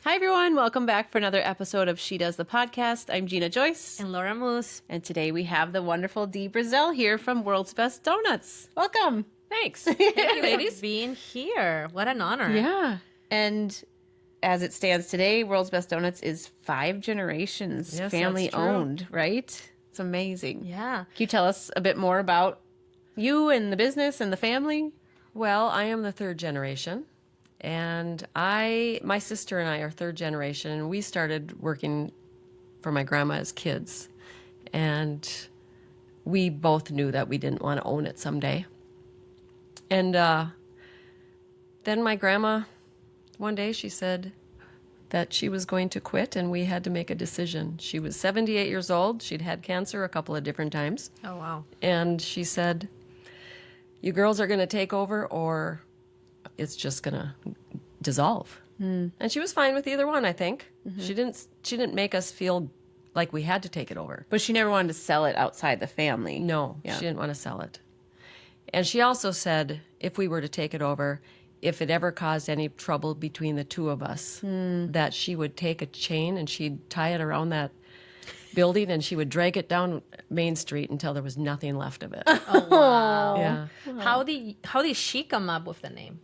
Hi, everyone. Welcome back for another episode of She Does the Podcast. I'm Gina Joyce. And Laura Moose. And today we have the wonderful Dee Brazell here from World's Best Donuts. Welcome. Thanks. Thank you, ladies, for being here. What an honor. Yeah. And as it stands today, World's Best Donuts is 5 generations family owned, right? It's amazing. Yeah. Can you tell us a bit more about you and the business and the family? Well, I am the 3rd generation. And my sister and I are 3rd generation, and we started working for my grandma as kids. And we both knew that we didn't want to own it someday. And then my grandma, one day she said that she was going to quit, and we had to make a decision. She was 78 years old. She'd had cancer a couple of different times. Oh, wow. And she said, you girls are going to take over, or it's just going to dissolve. And she was fine with either one, I think. She didn't make us feel like we had to take it over. But she never wanted to sell it outside the family. No, she didn't want to sell it. And she also said if we were to take it over, if it ever caused any trouble between the two of us, that she would take a chain and she'd tie it around that building and she would drag it down Main Street until there was nothing left of it. Oh, wow. Yeah. How did she come up with the name?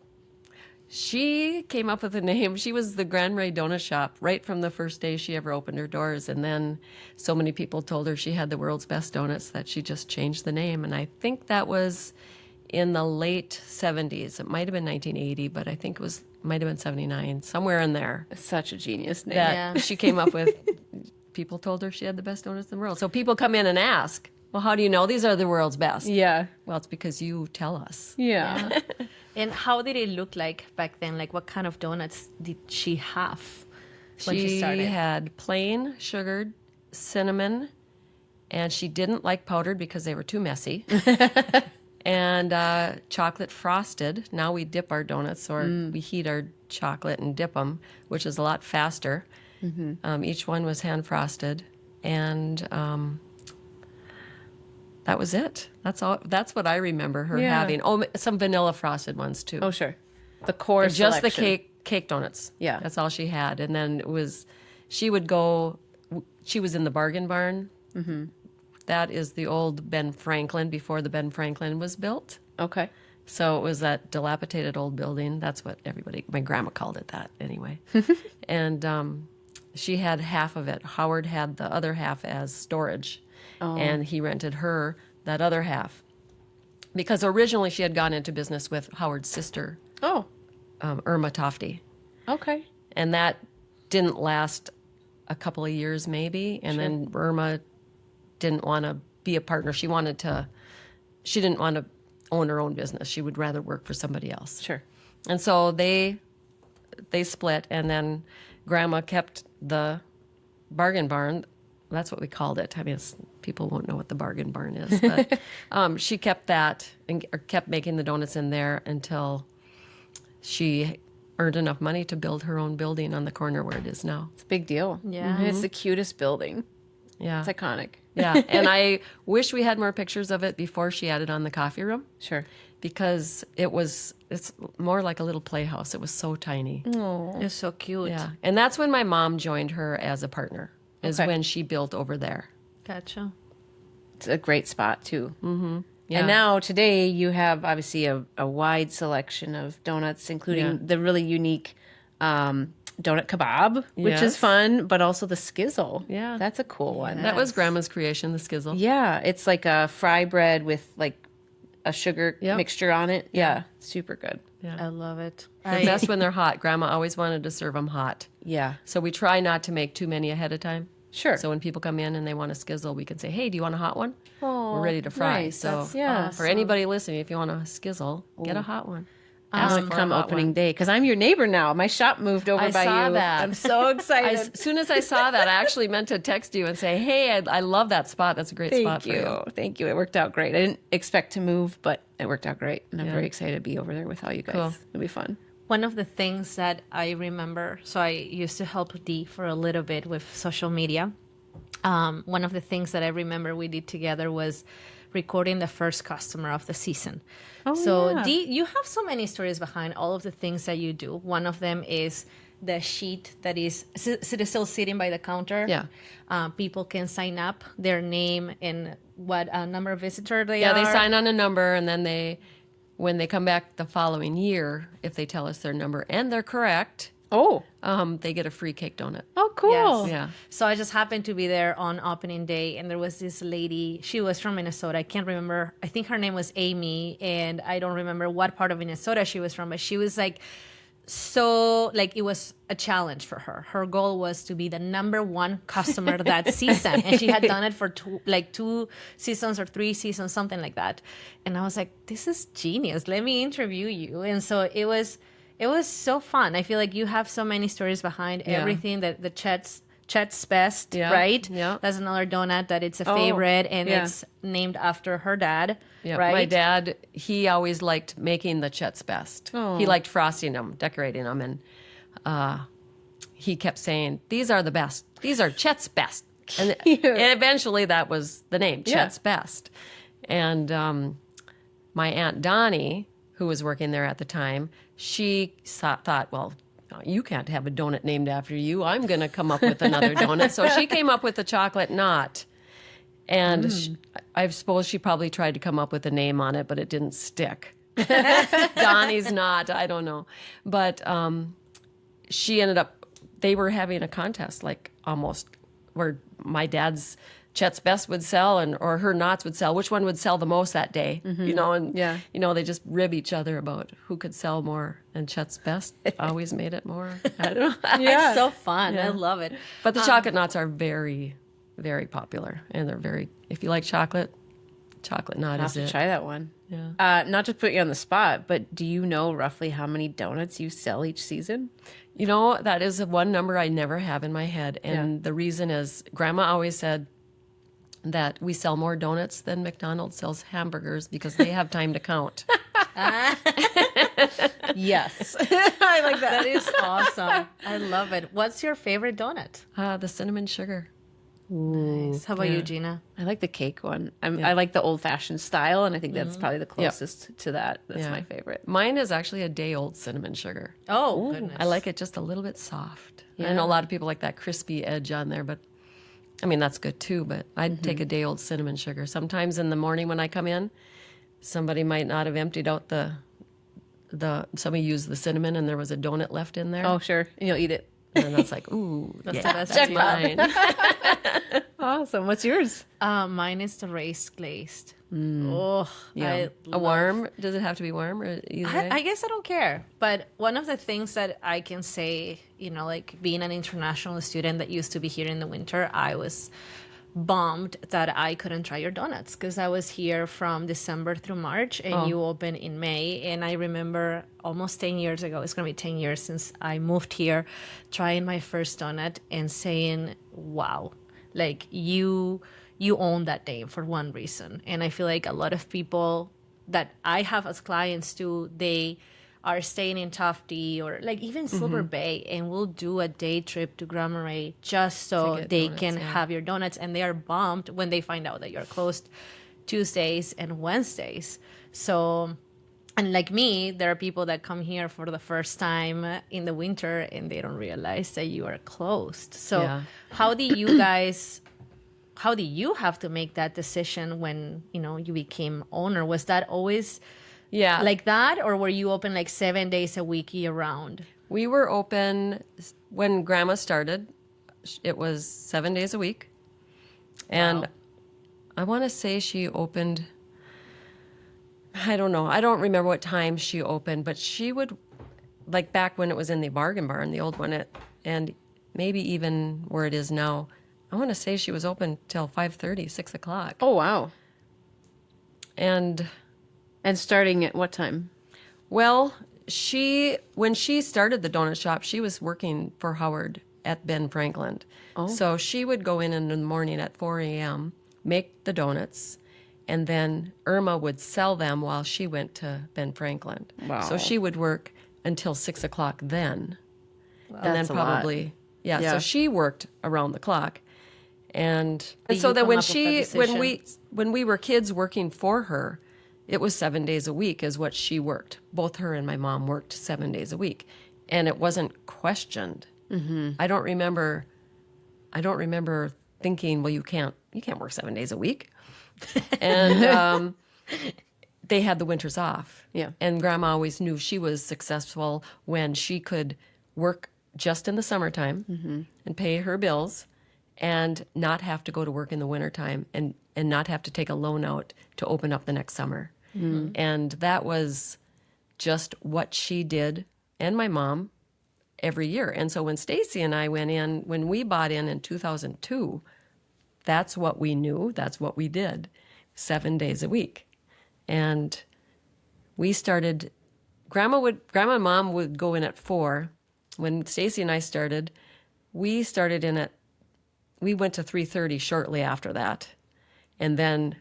She came up with the name. She was the Gramma Rita donut shop right from the first day she ever opened her doors. And then so many people told her she had the world's best donuts that she just changed the name. And I think that was in the late 70s. It might have been 1980, but I think might have been 79, somewhere in there. Such a genius name. That she came up with. People told her she had the best donuts in the world. So people come in and ask, well, how do you know these are the world's best? Yeah. Well, it's because you tell us. Yeah. And how did it look like back then? Like, what kind of donuts did she have when she started? She had plain, sugared, cinnamon, and she didn't like powdered because they were too messy. And chocolate frosted. Now we dip our donuts, or we heat our chocolate and dip them, which is a lot faster. Each one was hand frosted, and that was it. That's all. That's what I remember her having. Oh, some vanilla frosted ones too. Oh, sure. The core And just selection. the cake donuts. Yeah. That's all she had. And then she would go, she was in the Bargain Barn. Mm-hmm. That is the old Ben Franklin before the Ben Franklin was built. Okay. So it was that dilapidated old building. That's what my grandma called it that anyway. And she had half of it. Howard had the other half as storage. And he rented her that other half. Because originally she had gone into business with Howard's sister, Oh, Irma Tofty. okay. And that didn't last a couple of years maybe. And then Irma didn't want to be a partner. She didn't want to own her own business. She would rather work for somebody else. Sure. And so they split, and then Grandma kept the Bargain Barn. That's what we called it. I mean, people won't know what the Bargain Barn is, but she kept that and kept making the donuts in there until she earned enough money to build her own building on the corner where it is now. It's a big deal. Yeah. And it's the cutest building. Yeah. It's iconic. Yeah. And I wish we had more pictures of it before she added on the coffee room, Sure. because it's more like a little playhouse. It was so tiny. It's so cute. Yeah. And that's when my mom joined her as a partner, is Okay. when she built over there. Gotcha. It's a great spot, too. Yeah. And now, today, you have obviously a wide selection of donuts, including the really unique donut kebab, which is Yes. fun, but also the skizzle. Yeah. That's a cool one. That was Grandma's creation, the skizzle. Yeah. It's like a fry bread with like a sugar mixture on it. Yeah. Super good. I love it. The best when they're hot. Grandma always wanted to serve them hot. Yeah. So we try not to make too many ahead of time. Sure. So when people come in and they want a skizzle, we can say, hey, do you want a hot one? Oh, We're ready to fry. nice. So That's for anybody listening, if you want a skizzle, get a hot one. Ask for a come hot opening one. day, because I'm your neighbor now. My shop moved over I by saw you. that. I'm so excited. As soon as I saw that, I actually meant to text you and say, hey, I love that spot. That's a great spot Thank for you. you. Thank you. It worked out great. I didn't expect to move, but it worked out great. And I'm very excited to be over there with all you guys. Cool. It'll be fun. One of the things that I remember, so I used to help Dee for a little bit with social media. One of the things that I remember we did together was recording the first customer of the season. Oh, So yeah. Dee, you have so many stories behind all of the things that you do. One of them is the sheet that is still sitting by the counter. Yeah. People can sign up their name and what number of visitor they are. Yeah, they sign on a number, and then when they come back the following year, if they tell us their number and they're correct, they get a free cake donut. Oh, cool. Yes. Yeah. So I just happened to be there on opening day, and there was this lady. She was from Minnesota. I can't remember. I think her name was Amy, and I don't remember what part of Minnesota she was from, but she was like, so like it was a challenge for her. Her goal was to be the number one customer that season, and she had done it for 2 seasons or 3 seasons, something like that. And I was like, this is genius. Let me interview you. And so it was so fun. I feel like you have so many stories behind everything that the Chet's Best, right? Yeah. That's another donut that it's a favorite, and it's named after her dad, Yeah, right? my dad, he always liked making the Chet's Best. Oh. He liked frosting them, decorating them, and he kept saying, "These are the best. These are Chet's Best." And eventually that was the name, Chet's Best. And my Aunt Donnie, who was working there at the time, she thought, well, you can't have a donut named after you. I'm going to come up with another donut. So she came up with the chocolate knot. And I suppose she probably tried to come up with a name on it, but it didn't stick. Donnie's Knot, I don't know. But she ended up, they were having a contest, like almost, where my dad's Chet's Best would sell or her knots would sell. Which one would sell the most that day? You know, and they just rib each other about who could sell more. And Chet's Best always made it more. I don't know. It's so fun. I love it. But the chocolate knots are very, very popular, and they're very. If you like chocolate knot I'll is have it. to try that one. Yeah. Not to put you on the spot, but do you know roughly how many donuts you sell each season? You know, that is one number I never have in my head, and the reason is Grandma always said that we sell more donuts than McDonald's sells hamburgers because they have time to count. Yes. I like that. That is awesome. I love it. What's your favorite donut? The cinnamon sugar. Nice. How about you, Gina? I like the cake one. I like the old-fashioned style, and I think that's probably the closest to that. That's my favorite. Mine is actually a day-old cinnamon sugar. Oh, goodness. I like it just a little bit soft. I know a lot of people like that crispy edge on there, but I mean, that's good too, but I'd take a day-old cinnamon sugar. Sometimes in the morning when I come in, somebody might not have emptied out somebody used the cinnamon and there was a donut left in there. Oh, sure. And you'll eat it. And that's like, ooh, That's the yeah, best that's idea. mine. Awesome. What's yours? Mine is the raised glazed. Oh, Yeah. A warm? Does it have to be warm or either way? I guess I don't care. But one of the things that I can say, like being an international student that used to be here in the winter, I was bummed that I couldn't try your donuts because I was here from December through March and you open in May. And I remember almost 10 years ago, it's going to be 10 years since I moved here, trying my first donut and saying, wow, like you own that day for one reason. And I feel like a lot of people that I have as clients too, they are staying in Tufty or like even Silver Bay and will do a day trip to Gramma Rita just so they donuts, can have your donuts. And they are bummed when they find out that you're closed Tuesdays and Wednesdays. So, and like me, there are people that come here for the first time in the winter and they don't realize that you are closed. So how do you guys... How do you have to make that decision when, you became owner? Was that always like that? Or were you open like 7 days a week year round? We were open when Grandma started. It was 7 days a week. And I want to say she opened, I don't know. I don't remember what time she opened, but she would, like back when it was in the bargain barn, the old one, and maybe even where it is now, I want to say she was open till 5:30, 6 o'clock. Oh, wow. And starting at what time? Well, when she started the donut shop, she was working for Howard at Ben Franklin. Oh. So she would go in the morning at 4 a.m., make the donuts, and then Irma would sell them while she went to Ben Franklin. Wow. So she would work until 6 o'clock then. And That's then a lot. probably, so she worked around the clock. And Did so you that come when up with that when we were kids working for her, it was 7 days a week is what she worked. Both her and my mom worked 7 days a week. and it wasn't questioned. I don't remember thinking, well, you can't work 7 days a week. And they had the winters off. Yeah. And Grandma always knew she was successful when she could work just in the summertime and pay her bills and not have to go to work in the wintertime and not have to take a loan out to open up the next summer. And that was just what she did, and my mom, every year. And so when Stacy and I when we bought in 2002, that's what we knew, that's what we did, 7 days a week. And we started, Grandma and Mom would go in at 4. When Stacy and I started, we went to 3:30 shortly after that. And then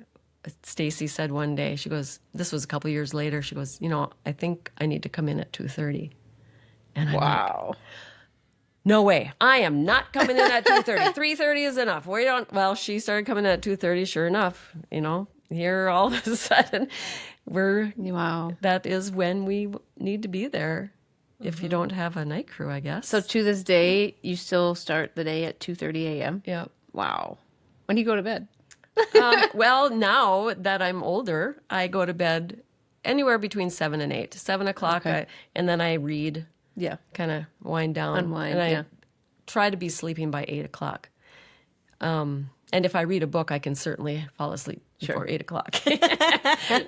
Stacy said one day, she goes, this was a couple years later, she goes, I think I need to come in at 2:30. And I'm like, no way. I am not coming in at 2:30. 3:30 is enough. Well, she started coming in at 2:30, sure enough, here all of a sudden that is when we need to be there. If you don't have a night crew, I guess. So to this day, you still start the day at 2:30 a.m.? Yeah. Wow. When do you go to bed? Well, now that I'm older, I go to bed anywhere between 7 and 8. 7 o'clock, Okay. and then I read, Yeah. kind of wind down. Unwind, and I yeah. try to be sleeping by 8 o'clock. And if I read a book, I can certainly fall asleep before 8 o'clock.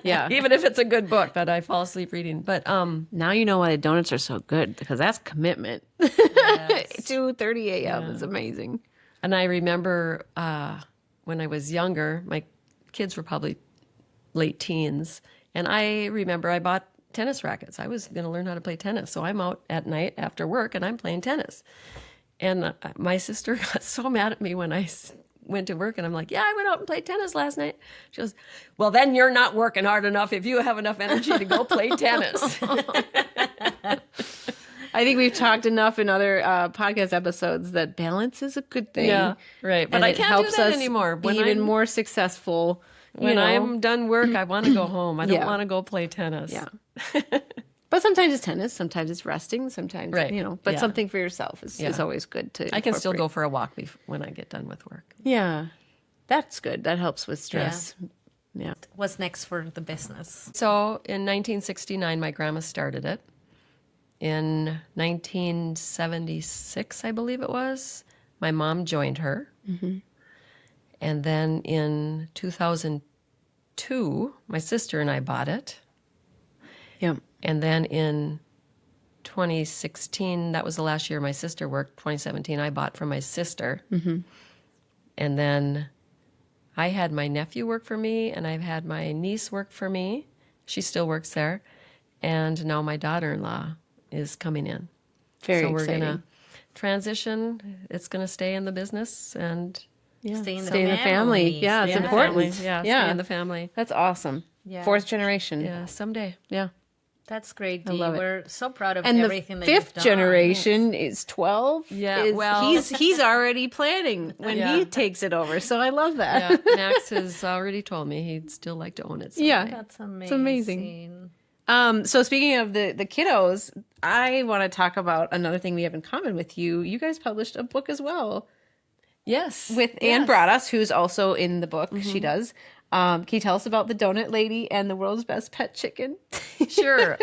Yeah. Even if it's a good book that I fall asleep reading. But Now you know why the donuts are so good, because that's commitment. 2:30 a.m. is amazing. And I remember when I was younger, my kids were probably late teens, and I remember I bought tennis rackets. I was going to learn how to play tennis, so I'm out at night after work, and I'm playing tennis. And my sister got so mad at me when I went to work, and I'm like, yeah, I went out and played tennis last night. She goes, well, then you're not working hard enough if you have enough energy to go play tennis. I think we've talked enough in other podcast episodes that balance is a good thing. Yeah, right. But And I it can't helps do that us anymore. be even more successful. When I'm done work, I want to go home. I don't Yeah. want to go play tennis. Yeah. But sometimes it's tennis, sometimes it's resting, sometimes, Right. but Yeah. something for yourself is always good to I can still go incorporate. for a walk when I get done with work. Yeah. That's good. That helps with stress. Yeah. What's next for the business? So in 1969, my grandma started it. In 1976, I believe it was, my mom joined her. Mm-hmm. And then in 2002, my sister and I bought it. Yeah. And then in 2016, that was the last year my sister worked. 2017, I bought from my sister. Mm-hmm. And then I had my nephew work for me, and I've had my niece work for me. She still works there. And now my daughter-in-law is coming in. Very so we're exciting. going to transition. It's going to stay in the business and Stay in the Stay in the family. Yeah, it's stay in the important. family. Yeah, stay in the family. That's awesome. Yeah. 4th generation. Yeah, someday. Yeah. That's great, Dee. love it. We're so proud of And everything the that you've 5th done. generation is 12. Yeah, well- he's already planning when Yeah. he takes it over. So I love that. Yeah, Max has already told me he'd still like to own it someday. Yeah. That's amazing. It's amazing. So speaking of the kiddos, I want to talk about another thing we have in common with you. You guys published a book as well Yes. with Ann Broaddus, who's also in the book. She does. Can you tell us about the Donut Lady and the World's Best Pet Chicken? Sure.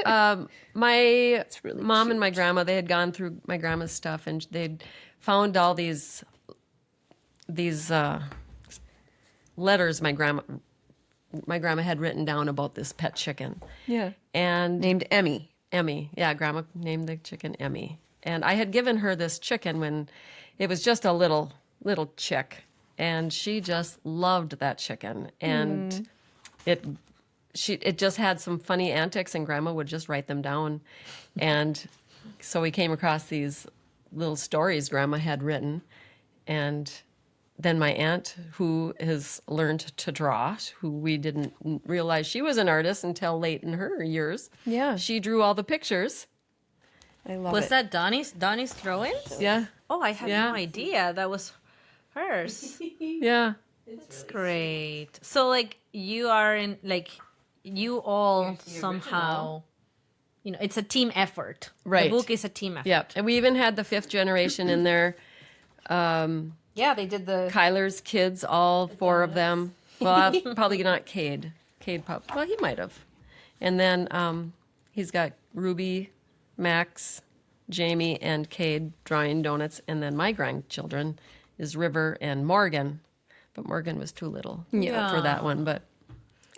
My really mom and my grandma, they had gone through my grandma's stuff, and they'd found all these letters my grandma had written down about this pet chicken. Yeah. And Named Emmy. Emmy. Yeah, grandma named the chicken Emmy. And I had given her this chicken when it was just a little chick. And she just loved that chicken. And it just had some funny antics, and grandma would just write them down. And so we came across these little stories grandma had written. And then my aunt, who has learned to draw, who we didn't realize she was an artist until late in her years. Yeah. She drew all the pictures. I love Was it. that Donnie's drawings? Yeah. Oh, I had Yeah. no idea that was hers. Yeah. That's great. So, like, you are in, like, you all somehow it's a team effort. Right. The book is a team effort. Yep. And we even had the 5th generation in there. Yeah, they did the... Kyler's kids, all 4 of them. Well, probably not Cade. Well, he might have. And then he's got Ruby, Max, Jamie, and Cade drawing donuts. And then my grandchildren is River and Morgan. But Morgan was too little for that one. But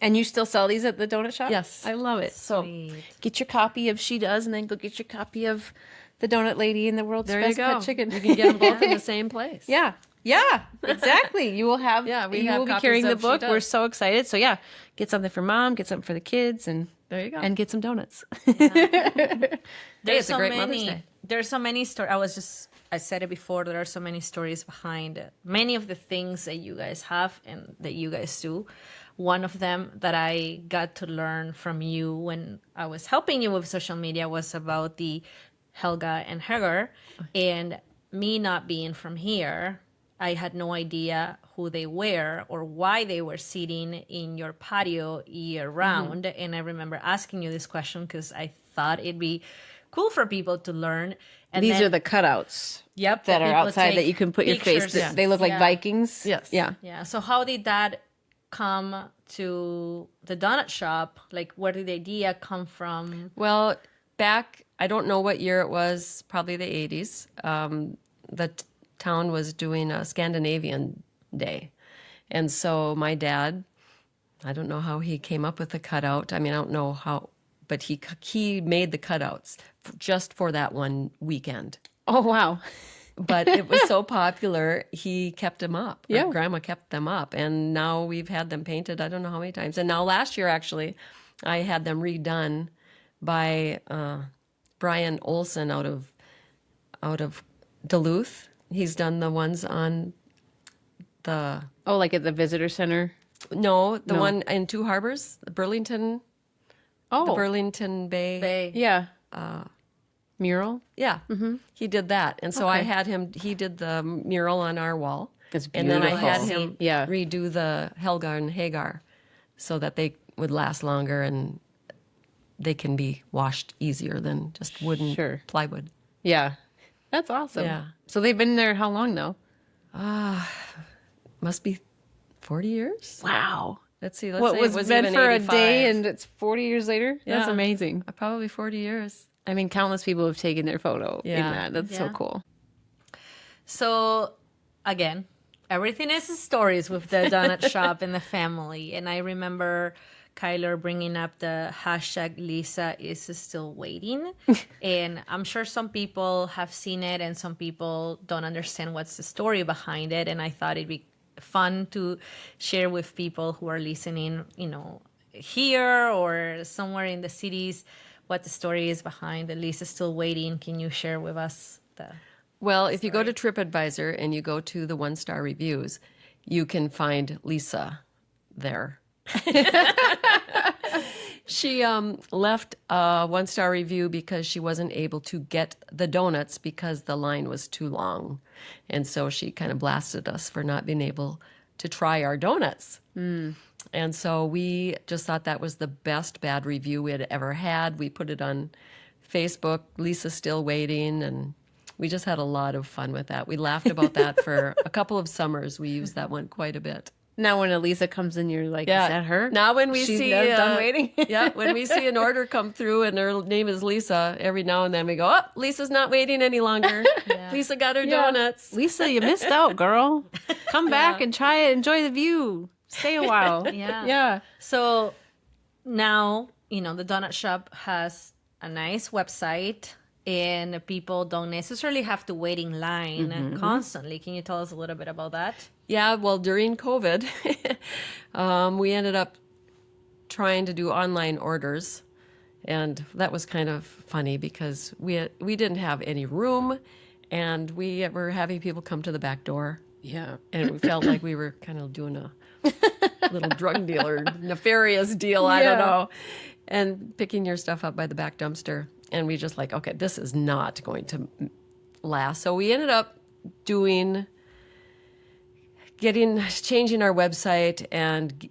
And you still sell these at the donut shop? Yes. I love it. So Sweet. get your copy of She Does, and then go get your copy of The Donut Lady and the World's there you Best go. Pet Chicken. You can get them both in the same place. Yeah. Yeah, exactly. You will have, we you have will be copies carrying the of She book. Does. We're so excited. So yeah, get something for mom, get something for the kids, and There you go. and get some donuts. It's a great Mother's Day. There's so many stories. I said it before. There are so many stories behind many of the things that you guys have and that you guys do. One of them that I got to learn from you when I was helping you with social media was about the Helga and Hagar. And me not being from here, I had no idea who they were or why they were sitting in your patio year round. Mm-hmm. And I remember asking you this question because I thought it'd be cool for people to learn. And These then- are the cutouts Yep, that are people outside take that you can put your face. pictures. They look like Yeah. Vikings. Yes. Yeah. Yeah. So how did that come to the donut shop? Like, where did the idea come from? Well, back, I don't know what year it was, probably the 80s. The town was doing a Scandinavian Day. And so my dad, I don't know how he came up with the cutout. I mean, I don't know how, but he made the cutouts just for that one weekend. Oh wow. But it was so popular, he kept them up. Yeah. Grandma kept them up. And now we've had them painted, I don't know how many times. And now last year, actually, I had them redone by Brian Olson out of Duluth. He's done the ones on the... Oh, like at the visitor center. No, the one in Two Harbors, the Burlington Bay. Yeah. Mural. Yeah, he did that. And so I had him, he did the mural on our wall. It's And then I had beautiful. him Yeah. redo the Helga and Hagar so that they would last longer and they can be washed easier than just wooden Sure. plywood. Yeah. That's awesome. Yeah. So they've been there how long though? Must be 40 years? Wow. Let's see. Let's What say was it was meant even for 85. a day and it's 40 years later? That's Yeah. amazing. Probably 40 years. I mean, countless people have taken their photo in Yeah. that. That's so Yeah. cool. So, again, everything is stories with the donut shop and the family. And I remember Kyler bringing up the hashtag Lisa is still waiting. And I'm sure some people have seen it and some people don't understand what's the story behind it. And I thought it'd be fun to share with people who are listening, here or somewhere in the cities, what the story is behind the Lisa's still waiting. Can you share with us the... Well, if you go to TripAdvisor and you go to the 1-star reviews, you can find Lisa there. She left a 1-star review because she wasn't able to get the donuts because the line was too long. And so she kind of blasted us for not being able to try our donuts. And so we just thought that was the best bad review we had ever had. We put it on Facebook, Lisa's still waiting, and we just had a lot of fun with that. We laughed about that for a couple of summers. We used that one quite a bit. Now when Elisa comes in, you're like, is that her? Now when we She's see done waiting? yeah, when we see an order come through and her name is Lisa, every now and then we go, oh, Lisa's not waiting any longer. Lisa got her donuts. Lisa, you missed out, girl. Come back and try it. Enjoy the view. Stay a while. Yeah. Yeah. So now, the donut shop has a nice website and people don't necessarily have to wait in line constantly. Can you tell us a little bit about that? Yeah, well, during COVID, we ended up trying to do online orders. And that was kind of funny because we didn't have any room and we were having people come to the back door. Yeah. And we felt like we were kind of doing a little drug dealer, nefarious deal, I don't know, and picking your stuff up by the back dumpster. And we just like, okay, this is not going to last. So we ended up changing our website and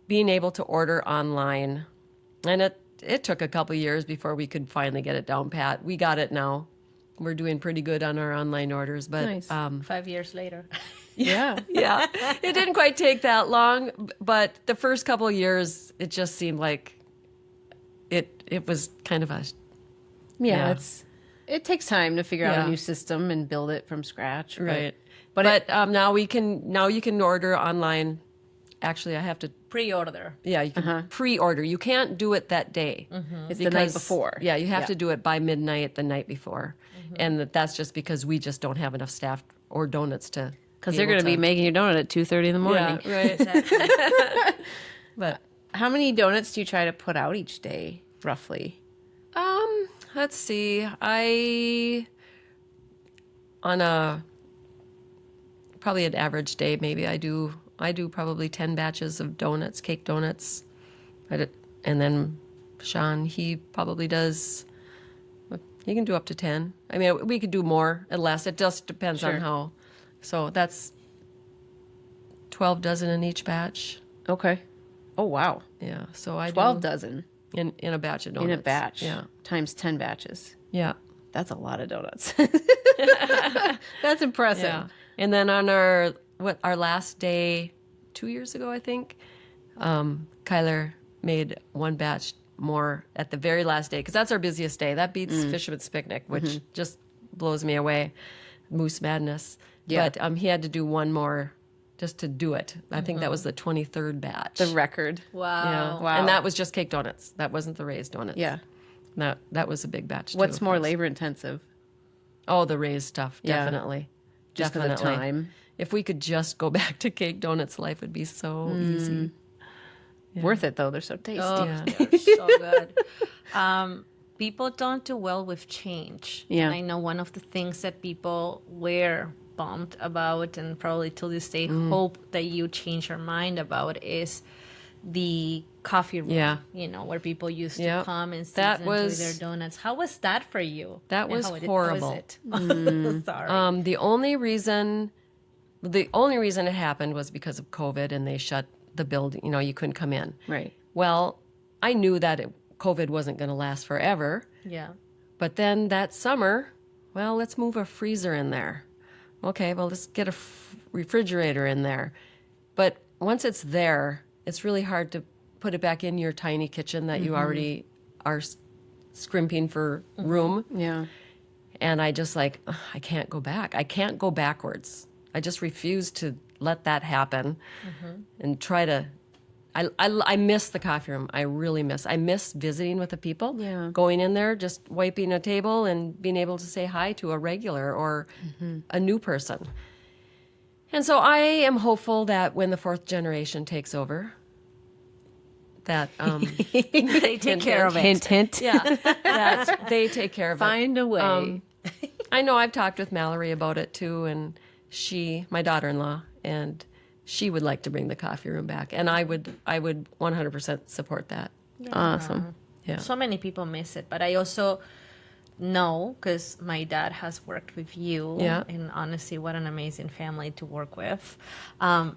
being able to order online. And it took a couple years before we could finally get it down pat. We got it now. We're doing pretty good on our online orders, but Nice. 5 years later. Yeah. yeah, it didn't quite take that long. But the first couple of years, it just seemed like it was kind of a Yeah, it takes time to figure out Yeah. a new system and build it from scratch. right. But Now you can order online. Actually, I have to. Pre-order. Yeah, you can pre-order. You can't do it that day. it's the night before. Yeah, you have to do it by midnight the night before, and that's just because we just don't have enough staff or donuts to. Because they're going to be making your donut at 2:30 in the morning. Yeah, right. Exactly. But How many donuts do you try to put out each day, roughly? let's see. On a probably an average day, maybe I do probably 10 batches of donuts, cake donuts, and then Sean, he probably does. He can do up to 10. I mean, we could do more and less. It just depends on Sure. how. So that's 12 dozen in each batch. Okay. Oh, wow. Yeah. So I 12 do dozen in a batch of donuts. in a batch. Yeah. Times 10 batches. Yeah. That's a lot of donuts. That's impressive. Yeah. And then on our last day 2 years ago, I think, Kyler made one batch more at the very last day because that's our busiest day. That beats Fisherman's Picnic, which just blows me away. Moose Madness. Yeah. But he had to do one more just to do it. I think that was the 23rd batch. The record. Wow. Yeah. Wow. And that was just cake donuts. That wasn't the raised donuts. Yeah. That was a big batch. What's too, more of course. labor intensive? Oh, the raised stuff. Yeah. Definitely. Just because of Definitely. time. If we could just go back to cake donuts, life would be so easy. Worth it, though. They're so tasty. Oh, Yeah. they're so good. People don't do well with change. Yeah. And I know one of the things that people were bummed about and probably till this day hope that you change your mind about is the coffee room, Yeah. where people used to Yep. come and sit That and enjoy was- their donuts. How was that for you? That And was how horrible. it? Sorry. The only reason it happened was because of COVID and they shut the building. You couldn't come in. Right. Well, I knew that COVID wasn't going to last forever. Yeah. But then that summer, well, let's move a freezer in there. Okay, well, let's get a refrigerator in there. But once it's there, it's really hard to put it back in your tiny kitchen that you already are scrimping for room. Yeah. And I just I can't go back. I can't go backwards. I just refuse to let that happen and try to. I miss the coffee room. I really miss. I miss visiting with the people. Yeah. Going in there, just wiping a table and being able to say hi to a regular or a new person. And so I am hopeful that when the fourth generation takes over, that They take care of it. Hint, hint. yeah, that they take care of it. Find a way. I know I've talked with Mallory about it too, and my daughter-in-law, and she would like to bring the coffee room back, and I would 100% support that. Awesome. Yeah. So many people miss it, but I also know because my dad has worked with you. Yeah. And honestly, what an amazing family to work with.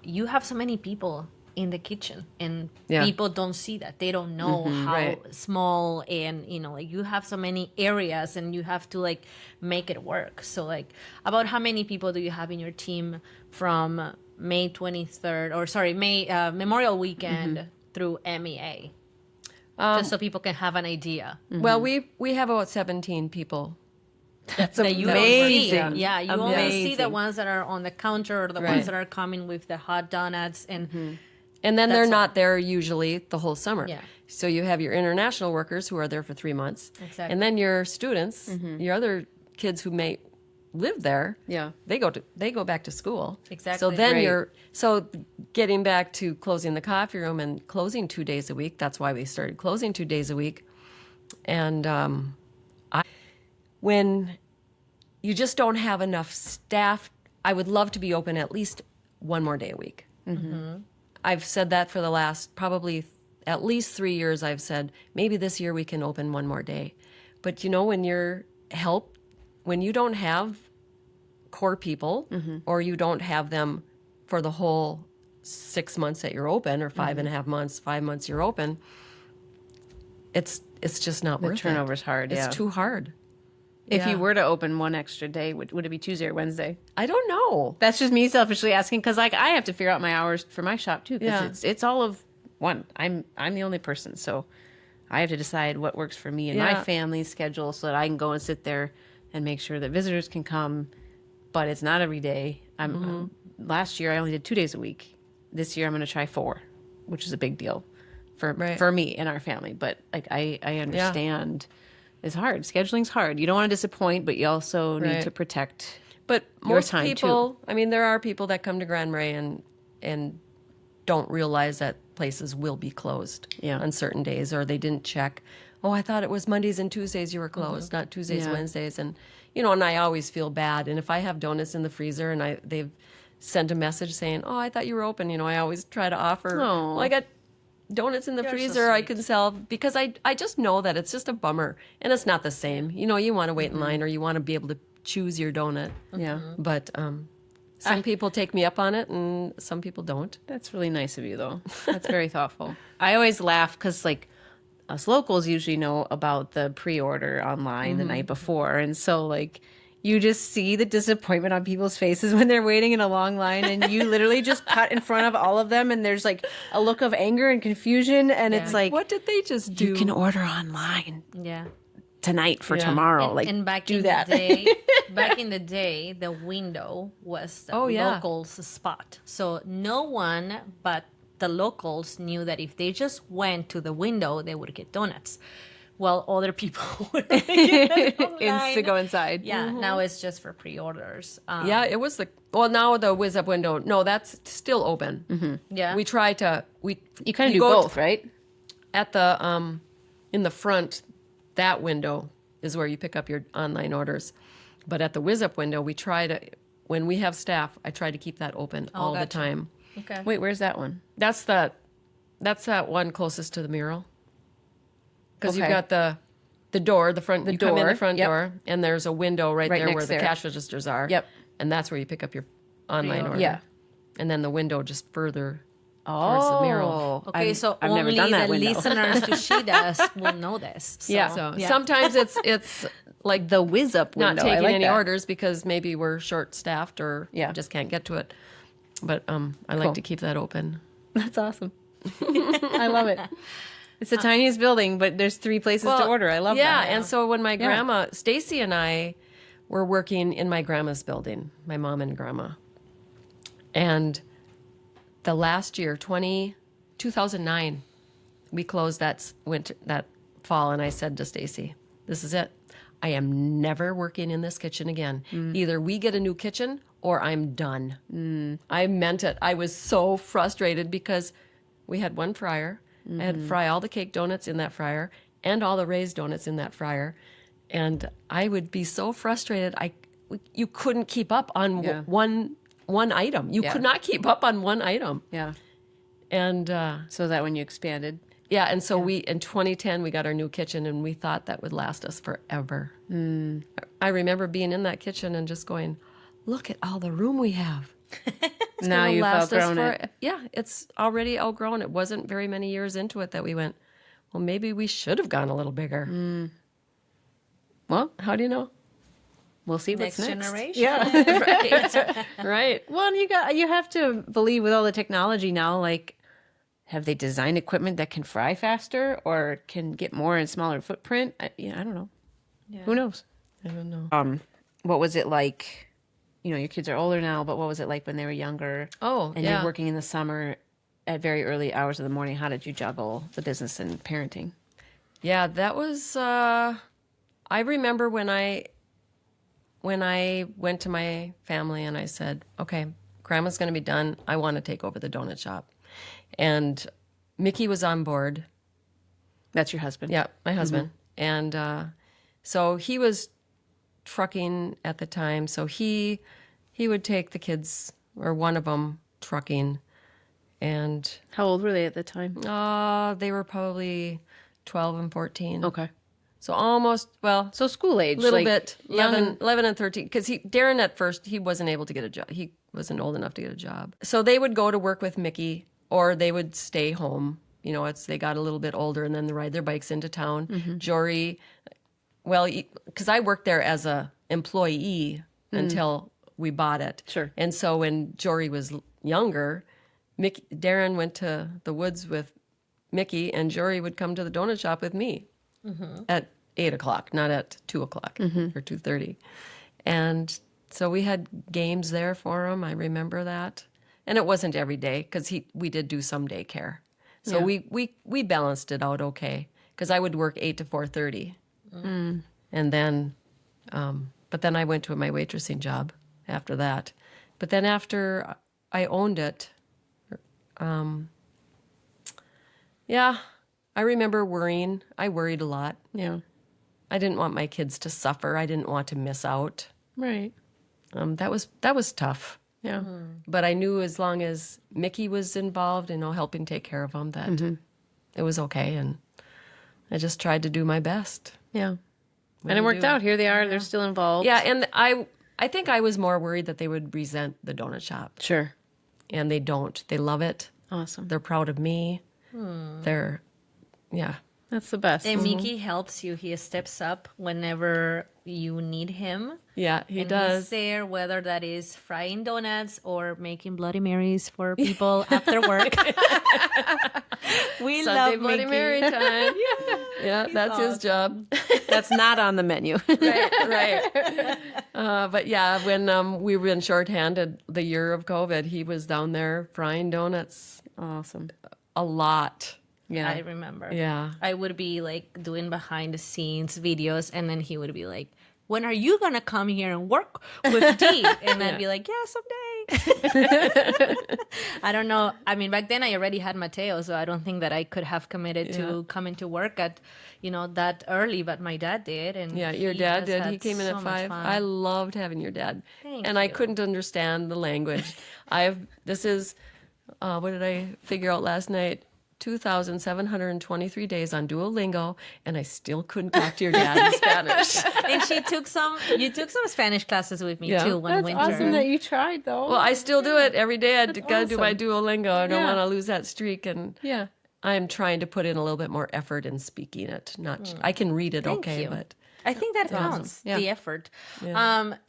You have so many people in the kitchen, and Yeah. people don't see that. They don't know how right. small and you have so many areas, and you have to make it work. So about how many people do you have in your team from May 23rd, or sorry, Memorial Weekend through MEA? Just so people can have an idea. Well, we have about 17 people. That's That you amazing. don't see. Yeah, you only see the Amazing. ones that are on the counter or the ones that are coming with the hot donuts. And And then they're That's all. not there usually the whole summer. Yeah. So you have your international workers who are there for 3 months. Exactly. And then your students, your other kids who may live there, Yeah. they go back to school. Exactly. So then Right. so getting back to closing the coffee room and closing 2 days a week. That's why we started closing 2 days a week. And when you just don't have enough staff, I would love to be open at least one more day a week. I've said that for the last probably at least 3 years. I've said maybe this year we can open one more day. But when you don't have core people or you don't have them for the whole 6 months that you're open, or 5.5 months, 5 months you're open, it's it's just not The worth turnover's it. hard, It's yeah. too hard. If Yeah. you were to open one extra day, would it be Tuesday or Wednesday? I don't know. That's just me selfishly asking because, like, I have to figure out my hours for my shop too. Because it's all of one. I'm the only person, so I have to decide what works for me and my family's schedule so that I can go and sit there and make sure that visitors can come. But it's not every day. Last year I only did 2 days a week. This year I'm going to try 4, which is a big deal for me and our family. But like I understand. It's hard. Scheduling's hard. You don't want to disappoint, but you also need to protect But your most time people, too. I mean, there are people that come to Gramma Rita and don't realize that places will be closed on certain days, or they didn't check. Oh, I thought it was Mondays and Tuesdays you were closed, not Tuesdays, Wednesdays. And, and I always feel bad. And if I have donuts in the freezer and they've sent a message saying, oh, I thought you were open, I always try to offer, well, I got donuts in the freezer I can sell, because I just know that it's just a bummer. And it's not the same. You want to wait in line, or you want to be able to choose your donut. Yeah. But some people take me up on it and some people don't. That's really nice of you, though. That's very thoughtful. I always laugh because, like, us locals usually know about the pre-order online the night before. And so, like, you just see the disappointment on people's faces when they're waiting in a long line, and you literally just cut in front of all of them, and there's, like, a look of anger and confusion, and it's like, what did they just do? You can order online tonight for tomorrow. And back do in that. the day, the window was the locals' spot. So no one but the locals knew that if they just went to the window, they would get donuts. Well, other people would to go inside. Yeah, now it's just for pre-orders. It was now the Whiz Up window. No, that's still open. Yeah, We try to You kind of do both, right? At the in the front. That window is where you pick up your online orders. But at the Whiz Up window, we try to, when we have staff, I try to keep that open all the time. Okay. Wait, where's that one? That's that one closest to the mural. Because you've Okay. got the door, the front, you come in the front yep. door, and there's a window right there next where the there. cash registers are. Yep. And that's where you pick up your online order. Yeah. And then the window just further towards the mural. Okay, so I've never only done that the window. listeners to She Does will know this. So, So sometimes it's like The Whiz Up window. not taking I like any that. orders because maybe we're short staffed or just can't get to it. But I like to keep that open. That's awesome. I love it. It's the tiniest building, but there's 3 places to order. I love that. Yeah, and so when my grandma, Stacy and I were working in my grandma's building, my mom and grandma. And the last year, 2009, we closed that fall, and I said to Stacy, this is it. I am never working in this kitchen again. Either we get a new kitchen or I'm done. I meant it. I was so frustrated because we had one fryer. I had to fry all the cake donuts in that fryer and all the raised donuts in that fryer. And I would be so frustrated. You couldn't keep up on one item. You could not keep up on one item. Yeah. And So is that when you expanded? yeah, and so in 2010, we got our new kitchen, and we thought that would last us forever. I remember being in that kitchen and just going, look at all the room we have. It's Now gonna you've last us outgrown it. Yeah, it's already outgrown. It wasn't very many years into it that we went, well, maybe we should have gone a little bigger. Well, How do you know? we'll see what's next next. generation. Yeah. Right. Well, you have to believe with all the technology now, like, have they designed equipment that can fry faster or can get more and smaller footprint? I don't know. Who knows? I don't know. What was it like? Your kids are older now, but what was it like when they were younger? Oh, And yeah. you're working in the summer at very early hours of the morning. How did you juggle the business and parenting? Yeah, that was. I remember when I went to my family and I said, "Okay, Grandma's going to be done. I want to take over the donut shop," and Mickey was on board. That's your husband. Yeah, my husband, and so he was trucking at the time. So he would take the kids, or one of them, trucking, and How old were they at the time? they were probably 12 and 14. Okay. So almost, well, So school age. a little like bit, young 11 and 13. Because Darren at first, he wasn't able to get a job. He wasn't old enough to get a job. So they would go to work with Mickey, or they would stay home it's they got a little bit older and then they ride their bikes into town. Jory, well, because I worked there as a employee until we bought it. Sure. And so when Jory was younger, Darren went to the woods with Mickey, and Jory would come to the donut shop with me at 8:00, not at 2:00 or 2:30. And so we had games there for him. I remember that. And it wasn't every day because we did do some daycare. So we balanced it out okay because I would work 8 to 4:30. And then, but then I went to my waitressing job after that. But then after I owned it, I remember worrying. I worried a lot. Yeah. I didn't want my kids to suffer. I didn't want to miss out. Right. That was tough. Yeah. But I knew as long as Mickey was involved, helping take care of them, that it was okay. And I just tried to do my best. Yeah. And it worked out. Here they are. They're still involved. Yeah, and I think I was more worried that they would resent the donut shop. Sure. And they don't. They love it. Awesome. They're proud of me. That's the best. And Mickey helps you. He steps up whenever you need him. Yeah, he and does. He's there, whether that is frying donuts or making Bloody Marys for people after work. We Sunday love Bloody Mickey. Mary time. Yeah, that's his job. That's not on the menu. Right. But yeah, when we were in shorthanded the year of COVID, he was down there frying donuts Awesome. a lot. Yeah. I remember. Yeah. I would be like doing behind the scenes videos, and then he would be like, "When are you gonna come here and work with Dee?" And I'd be like, "Yeah, someday." I don't know. I mean, back then I already had Mateo, so I don't think that I could have committed to coming to work at, that early. But my dad did, and Yeah, your he dad has did. had He came in so at much 5. fun. I loved having your dad. Thank and I you. couldn't understand the language. This is, what did I figure out last night? 2,723 days on Duolingo, and I still couldn't talk to your dad in Spanish. And you took some Spanish classes with me Yeah. too one That's winter. awesome that you tried, though. Well, I still do it every day. I got to do my awesome. Duolingo. I don't Yeah. want to lose that streak, and yeah. I'm trying to put in a little bit more effort in speaking it. I can read it Thank okay, you. but I think that counts, Yeah. the effort.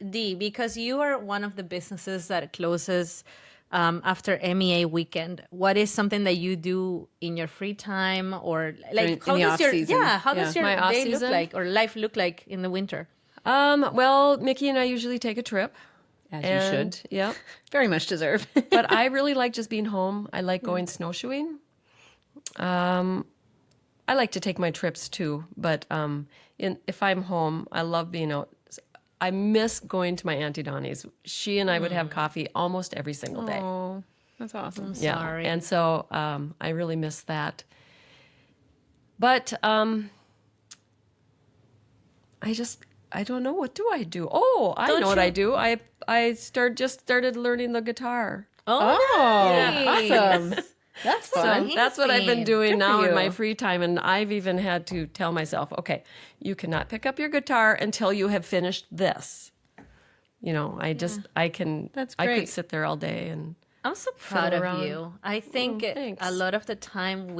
Dee, because you are one of the businesses that closes after MEA weekend, what is something that you do in your free time, or like In the off-season. how does your My day look off-season? like, or life look like in the winter? well, Mickey and I usually take a trip. As you And, should. Yep. Very much deserve. But I really like just being home. I like going snowshoeing. I like to take my trips too, but if I'm home, I love being out. I miss going to my Auntie Donnie's. She and I would have coffee almost every single day. Oh, that's awesome. Yeah, Sorry. and so I really miss that. But I don't know, what do I do? Oh, I Don't know what you- I do. I started learning the guitar. Oh, nice. awesome. That's So fun. that's what I've been doing Good for now in you. my free time, and I've even had to tell myself, okay, you cannot pick up your guitar until you have finished this. I can. That's I could great. sit there all day and. I'm so proud of around. you. I think thanks. a lot of the time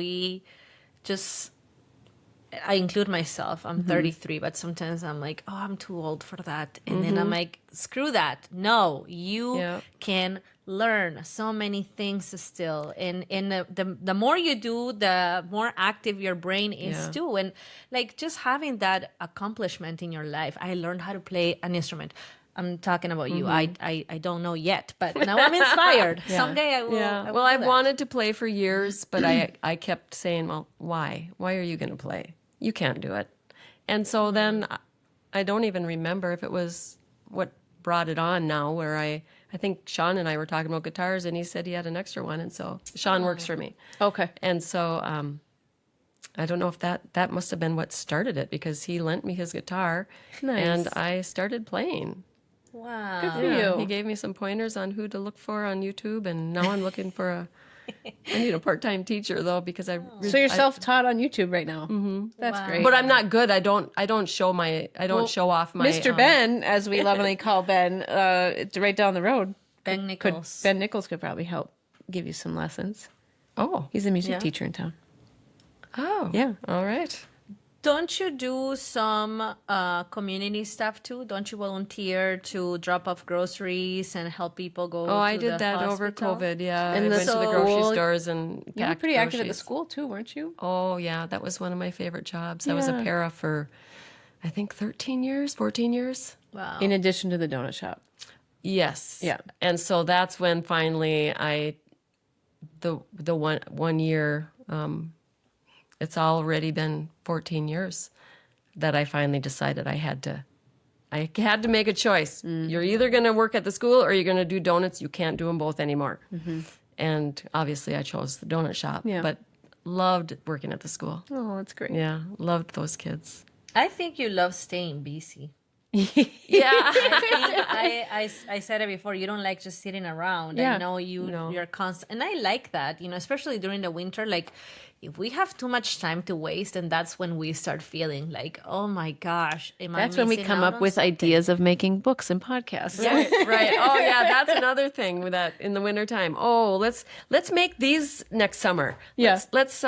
I include myself. I'm 33, but sometimes I'm like, oh, I'm too old for that. And then I'm like, screw that. No, you Yeah. can learn so many things still. And the more you do, the more active your brain is Yeah. too. And like just having that accomplishment in your life. I learned how to play an instrument. I'm talking about you. I don't know yet, but now I'm inspired. Someday I will. Yeah. I will Well, do I've that. wanted to play for years, but I kept saying, well, why? Why are you going to play? You can't do it. And so then I don't even remember if it was what brought it on now, where I think Sean and I were talking about guitars, and he said he had an extra one, and so Sean works for me. Okay. And so I don't know if that must have been what started it, because he lent me his guitar, Nice. and I started playing. Wow. Good for you. He gave me some pointers on who to look for on YouTube, and now I'm looking for I need a part-time teacher though, because So you're self-taught on YouTube right now. Mm-hmm. That's Wow. great. But I'm not good. I don't show show off my Mr. Ben, as we lovingly call Ben, it's right down the road. Ben Nichols. Ben Nichols could probably help give you some lessons. Oh, He's a music Yeah. teacher in town. Oh, Yeah. All right. Don't you do some community stuff too? Don't you volunteer to drop off groceries and help people go? Oh, I to did the that over hospital? COVID. Yeah, And I the went to the grocery school- stores and You were packed pretty active at the groceries. school too, weren't you? Oh, yeah, that was one of my favorite jobs. I was a Yeah. para for, I think, 13 years, 14 years. Wow. In addition to the donut shop. Yes. Yeah. And so that's when finally the one year, it's already been 14 years that I finally decided I had to make a choice. You're either going to work at the school or you're going to do donuts. You can't do them both anymore. And obviously I chose the donut shop, Yeah. but loved working at the school. Oh, that's great. Yeah, loved those kids. I think you love staying busy. Yeah. I said it before. You don't like just sitting around. Yeah. I know you're constant, and I like that. Especially during the winter. Like, if we have too much time to waste, and that's when we start feeling like, oh my gosh, That's when we come up with something? ideas of making books and podcasts. Right, right. Oh, yeah, that's another thing with that in the wintertime. Oh, let's make these next summer. Yeah. Let's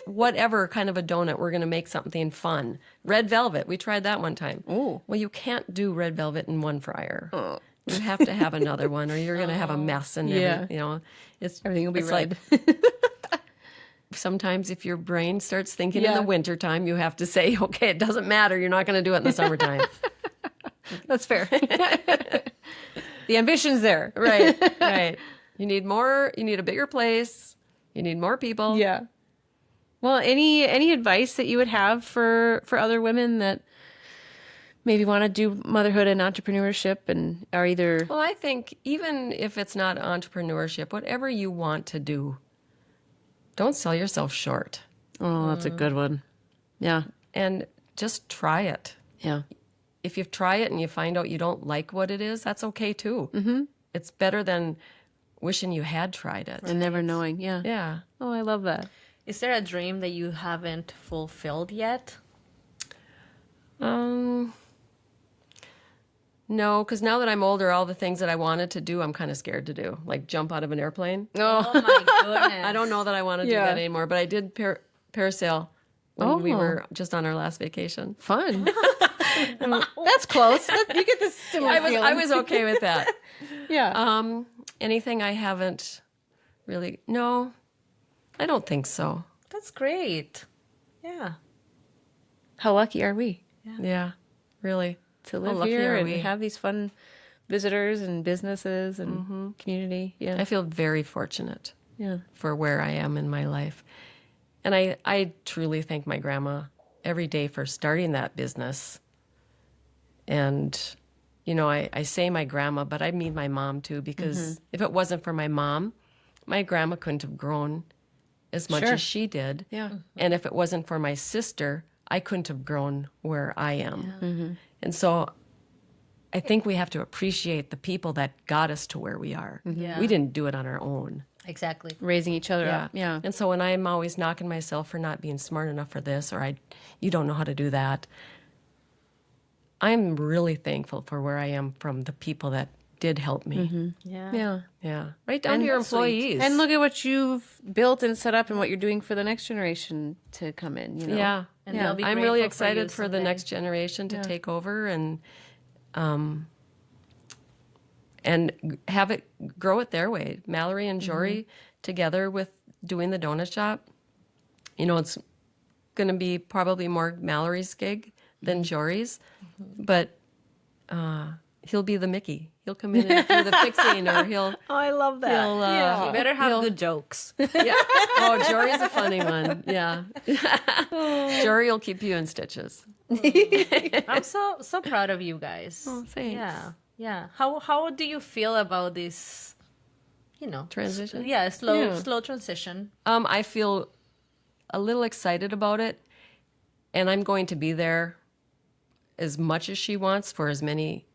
whatever kind of a donut, we're going to make something fun. Red velvet, we tried that one time. Ooh. Well, you can't do red velvet in one fryer. Oh. You have to have another one, or you're going to have a mess, and Yeah. Everything will be it's red. Sometimes if your brain starts thinking in Yeah. the wintertime, you have to say, okay, it doesn't matter. You're not going to do it in the summertime. That's fair. The ambition's there. Right, right. You need a bigger place. You need more people. Yeah. Well, any advice that you would have for other women that maybe want to do motherhood and entrepreneurship and are either Well, I think even if it's not entrepreneurship, whatever you want to do, don't sell yourself short. Oh, that's a good one. Yeah. And just try it. Yeah. If you try it and you find out you don't like what it is, that's okay too. Mm-hmm. It's better than wishing you had tried it. And never knowing. Yeah. Yeah. Oh, I love that. Is there a dream that you haven't fulfilled yet? No, because now that I'm older, all the things that I wanted to do, I'm kind of scared to do, like jump out of an airplane. Oh my goodness! I don't know that I want to do Yeah. that anymore, but I did parasail when we Oh. were just on our last vacation. Fun. That's close. You get this similar I feeling. was okay with that. Yeah. Anything I haven't really, no, I don't think so. That's great. Yeah. How lucky are we Yeah, really. to How live lucky here are and we? have these fun visitors and businesses and community? Yeah. I feel very fortunate Yeah. for where I am in my life. And I truly thank my grandma every day for starting that business. And, I say my grandma, but I mean my mom too, because if it wasn't for my mom, my grandma couldn't have grown as much Sure. as she did. Yeah. And if it wasn't for my sister, I couldn't have grown where I am. And so I think we have to appreciate the people that got us to where we are. Yeah. We didn't do it on our own. Exactly. Raising each other up. Yeah. And so when I'm always knocking myself for not being smart enough for this, or you don't know how to do that, I'm really thankful for where I am from the people that did help me. Yeah. Yeah. Yeah. Right down to your that's sweet. employees. And look at what you've built and set up and what you're doing for the next generation to come in, Yeah. And Yeah. they'll be I'm really grateful excited you for the someday. next generation to take over and have it grow it their way. Mallory and Jory together with doing the donut shop. It's going to be probably more Mallory's gig than Jory's, but he'll be the Mickey. He'll come in and do the fixing, or he'll. Oh, I love that. He'll, You better have good jokes. Yeah. Oh, Jory's a funny one. Yeah. Jory will keep you in stitches. I'm so proud of you guys. Oh, thanks. Yeah. Yeah. How do you feel about this, Transition? Yeah, slow transition. I feel a little excited about it, and I'm going to be there as much as she wants for as many.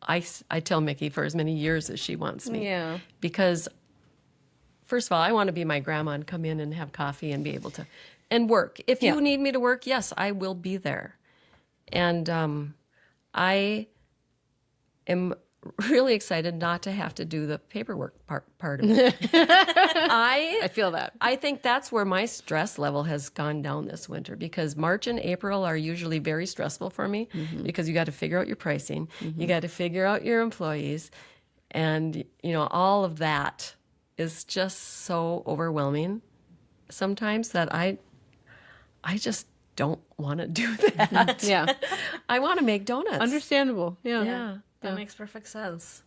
I tell Mickey for as many years as she wants me. Yeah. Because first of all, I want to be my grandma and come in and have coffee and be able to and work. If you need me to work, yes, I will be there. And I am really excited not to have to do the paperwork part of it. I feel that. I think that's where my stress level has gone down this winter, because March and April are usually very stressful for me because you got to figure out your pricing, you got to figure out your employees, and all of that is just so overwhelming sometimes that I just don't want to do that. Yeah. I want to make donuts. Understandable. Yeah. Yeah. That makes perfect sense.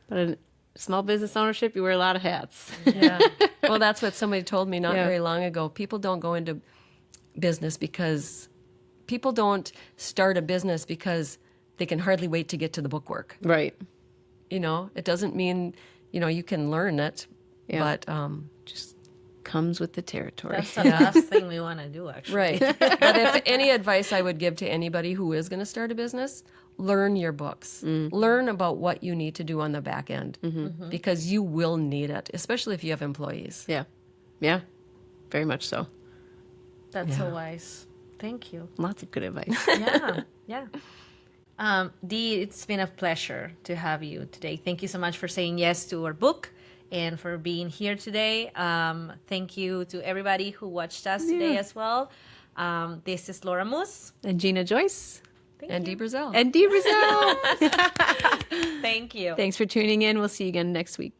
But in small business ownership, you wear a lot of hats. Yeah. Well, that's what somebody told me not Yeah. very long ago. People don't go into business because people don't start a business because they can hardly wait to get to the bookwork. Right. It doesn't mean, you can learn it, Yeah. but Just comes with the territory. That's the last thing we want to do, actually. right. But if any advice I would give to anybody who is going to start a business, learn your books. Learn about what you need to do on the back end, because you will need it, especially if you have employees. Yeah. Yeah. Very much so. That's so wise. Thank you. Lots of good advice. Yeah. Dee, it's been a pleasure to have you today. Thank you so much for saying yes to our book and for being here today. Thank you to everybody who watched us today as well. This is Laura Moose. And Gina Joyce. And Dee Brazell. And Dee Brazell. Thank you. Thanks for tuning in. We'll see you again next week.